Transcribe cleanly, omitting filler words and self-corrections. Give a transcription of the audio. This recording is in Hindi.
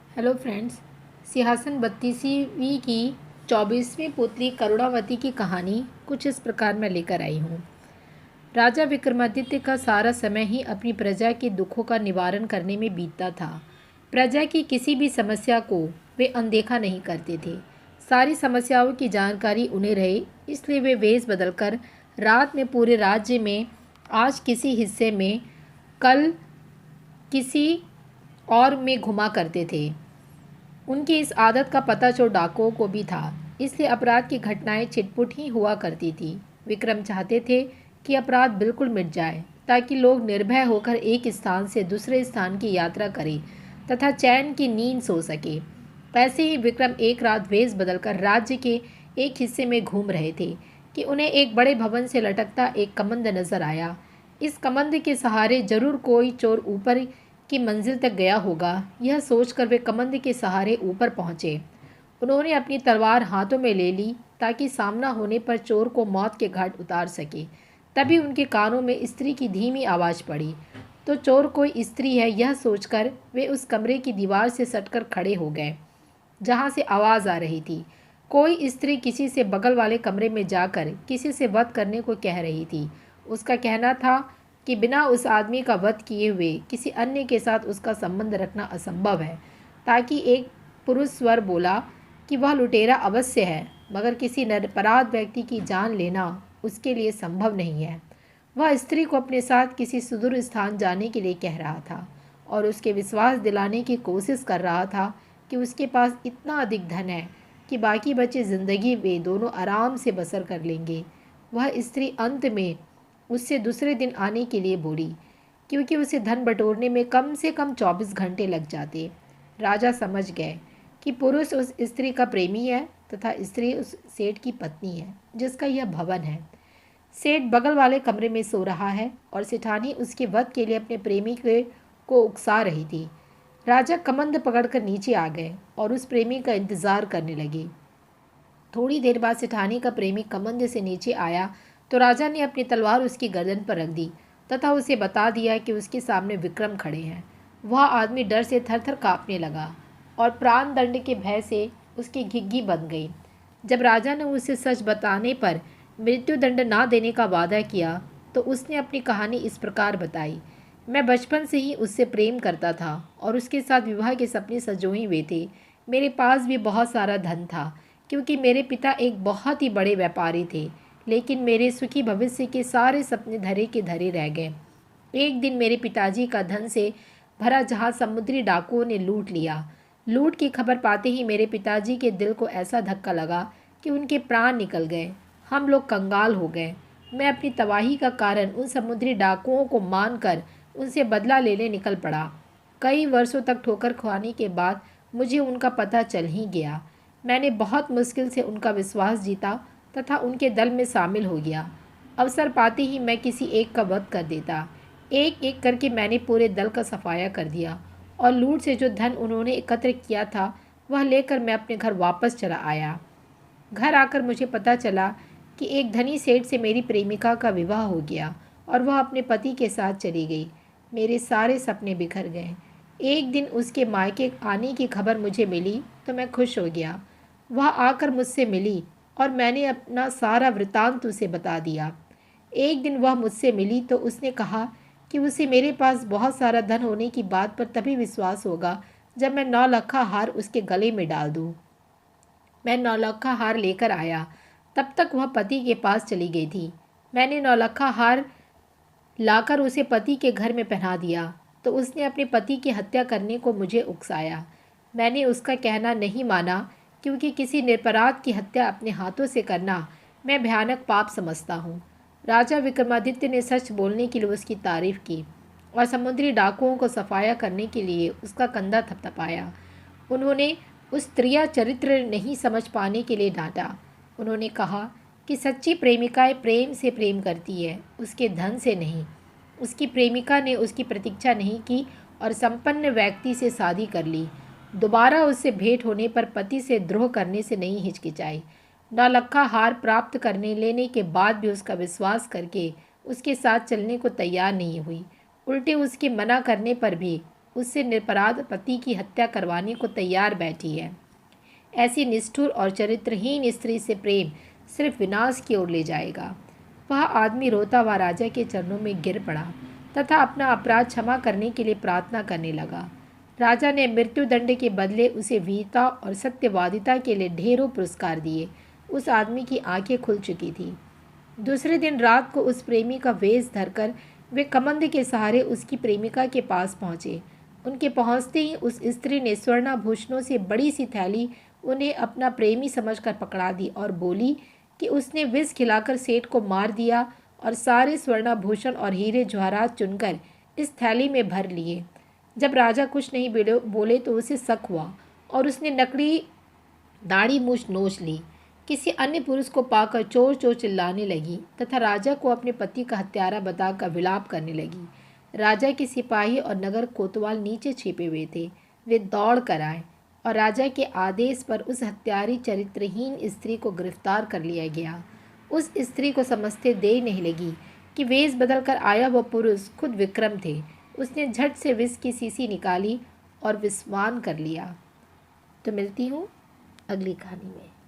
Hello friends. सिंहासन 32वीं की 24वीं पुत्री करुणावती की कहानी कुछ इस प्रकार मैं लेकर आई हूँ। राजा विक्रमादित्य का सारा समय ही अपनी प्रजा के दुखों का निवारण करने में बीतता था। प्रजा की किसी भी समस्या को वे अनदेखा नहीं करते थे। सारी समस्याओं की जानकारी उन्हें रहे, इसलिए वे वेश बदलकर रात में पूरे राज्य में, आज किसी हिस्से में, कल किसी और में घुमा करते थे। उनकी इस आदत का पता चोर डाकुओं को भी था, इसलिए अपराध की घटनाएं छिटपुट ही हुआ करती थी। विक्रम चाहते थे कि अपराध बिल्कुल मिट जाए, ताकि लोग निर्भय होकर एक स्थान से दूसरे स्थान की यात्रा करें तथा चैन की नींद सो सके। ऐसे ही विक्रम एक रात वेश बदलकर राज्य के एक हिस्से में घूम रहे थे कि उन्हें एक बड़े भवन से लटकता एक कमंद नजर आया। इस कमंद के सहारे जरूर कोई चोर ऊपर की मंजिल तक गया होगा। यह सोचकर वे कमंद के सहारे ऊपर पहुंचे। उन्होंने अपनी तलवार हाथों में ले ली ताकि सामना होने पर चोर को मौत के घाट उतार सके। तभी उनके कानों में स्त्री की धीमी आवाज़ पड़ी। तो चोर कोई स्त्री है, यह सोचकर वे उस कमरे की दीवार से सटकर खड़े हो गए जहाँ से आवाज़ आ रही थी। कोई स्त्री किसी से बगल वाले कमरे में जाकर किसी से वध करने को कह रही थी। उसका कहना था कि बिना उस आदमी का वध किए हुए किसी अन्य के साथ उसका संबंध रखना असंभव है। ताकि एक पुरुष स्वर बोला कि वह लुटेरा अवश्य है, मगर किसी निरपराध व्यक्ति की जान लेना उसके लिए संभव नहीं है। वह स्त्री को अपने साथ किसी सुदूर स्थान जाने के लिए कह रहा था और उसके विश्वास दिलाने की कोशिश कर रहा था कि उसके पास इतना अधिक धन है कि बाकी बची ज़िंदगी वे दोनों आराम से बसर कर लेंगे। वह स्त्री अंत में उससे दूसरे दिन आने के लिए बोली, क्योंकि उसे धन बटोरने में कम से कम 24 घंटे लग जाते। राजा समझ गए कि पुरुष उस स्त्री का प्रेमी है तथा स्त्री उस सेठ की पत्नी है जिसका यह भवन है। सेठ बगल वाले कमरे में सो रहा है और सेठानी उसके वध के लिए अपने प्रेमी को उकसा रही थी। राजा कमंद पकड़कर नीचे आ गए और उस प्रेमी का इंतजार करने लगे। थोड़ी देर बाद सेठानी का प्रेमी कमंद से नीचे आया तो राजा ने अपनी तलवार उसकी गर्दन पर रख दी तथा उसे बता दिया कि उसके सामने विक्रम खड़े हैं। वह आदमी डर से थर थर काँपने लगा और प्राण दंड के भय से उसकी घिघी बन गई। जब राजा ने उसे सच बताने पर मृत्युदंड ना देने का वादा किया तो उसने अपनी कहानी इस प्रकार बताई। मैं बचपन से ही उससे प्रेम करता था और उसके साथ विवाह के सपने सजोए हुए थे। मेरे पास भी बहुत सारा धन था, क्योंकि मेरे पिता एक बहुत ही बड़े व्यापारी थे, लेकिन मेरे सुखी भविष्य के सारे सपने धरे के धरे रह गए। एक दिन मेरे पिताजी का धन से भरा जहाज समुद्री डाकुओं ने लूट लिया। लूट की खबर पाते ही मेरे पिताजी के दिल को ऐसा धक्का लगा कि उनके प्राण निकल गए। हम लोग कंगाल हो गए। मैं अपनी तबाही का कारण उन समुद्री डाकुओं को मानकर उनसे बदला लेने निकल पड़ा। कई वर्षों तक ठोकर खाने के बाद मुझे उनका पता चल ही गया। मैंने बहुत मुश्किल से उनका विश्वास जीता तथा उनके दल में शामिल हो गया। अवसर पाते ही मैं किसी एक का वध कर देता। एक एक करके मैंने पूरे दल का सफाया कर दिया और लूट से जो धन उन्होंने एकत्र किया था वह लेकर मैं अपने घर वापस चला आया। घर आकर मुझे पता चला कि एक धनी सेठ से मेरी प्रेमिका का विवाह हो गया और वह अपने पति के साथ चली गई। मेरे सारे सपने बिखर गए। एक दिन उसके मायके आने की खबर मुझे मिली तो मैं खुश हो गया। वह आकर मुझसे मिली और मैंने अपना सारा वृतांत उसे बता दिया। एक दिन वह मुझसे मिली तो उसने कहा कि उसे मेरे पास बहुत सारा धन होने की बात पर तभी विश्वास होगा जब मैं 9 लखा हार उसके गले में डाल दूँ। मैं 9 लखा हार लेकर आया। तब तक वह पति के पास चली गई थी। मैंने 9 लखा हार लाकर उसे पति के घर में पहना दिया तो उसने अपने पति की हत्या करने को मुझे उकसाया। मैंने उसका कहना नहीं माना, क्योंकि किसी निरपराध की हत्या अपने हाथों से करना मैं भयानक पाप समझता हूँ। राजा विक्रमादित्य ने सच बोलने के लिए उसकी तारीफ की और समुद्री डाकुओं को सफाया करने के लिए उसका कंधा थपथपाया। उन्होंने उस स्त्रिया चरित्र नहीं समझ पाने के लिए डांटा। उन्होंने कहा कि सच्ची प्रेमिकाएं प्रेम से प्रेम करती है, उसके धन से नहीं। उसकी प्रेमिका ने उसकी प्रतीक्षा नहीं की और संपन्न व्यक्ति से शादी कर ली। दोबारा उससे भेंट होने पर पति से द्रोह करने से नहीं हिचकिचाई। 9 लखा हार प्राप्त करने लेने के बाद भी उसका विश्वास करके उसके साथ चलने को तैयार नहीं हुई। उल्टे उसके मना करने पर भी उससे निरपराध पति की हत्या करवाने को तैयार बैठी है। ऐसी निष्ठुर और चरित्रहीन स्त्री से प्रेम सिर्फ विनाश की ओर ले जाएगा। वह आदमी रोता हुआ राजा के चरणों में गिर पड़ा तथा अपना अपराध क्षमा करने के लिए प्रार्थना करने लगा। राजा ने मृत्युदंड के बदले उसे वीरता और सत्यवादिता के लिए ढेरों पुरस्कार दिए। उस आदमी की आंखें खुल चुकी थी। दूसरे दिन रात को उस प्रेमी का वेश धरकर वे कमंद के सहारे उसकी प्रेमिका के पास पहुँचे। उनके पहुँचते ही उस स्त्री ने स्वर्णाभूषणों से बड़ी सी थैली उन्हें अपना प्रेमी समझकर पकड़ा दी और बोली कि उसने विष खिलाकर सेठ को मार दिया और सारे स्वर्णाभूषण और हीरे जवाहरात चुनकर इस थैली में भर लिए। जब राजा कुछ नहीं बोले तो उसे शक हुआ और उसने नकली दाढ़ी मूछ नोच ली। किसी अन्य पुरुष को पाकर चोर चोर चिल्लाने लगी तथा राजा को अपने पति का हत्यारा बताकर विलाप करने लगी। राजा के सिपाही और नगर कोतवाल नीचे छिपे हुए थे। वे दौड़ कर आए और राजा के आदेश पर उस हत्यारी चरित्रहीन स्त्री को गिरफ्तार कर लिया गया। उस स्त्री को समझते देर नहीं लगी कि वेश बदलकर आया वह पुरुष खुद विक्रम थे। उसने झट से विष की शीशी निकाली और विस्वान कर लिया। तो मिलती हूँ अगली कहानी में।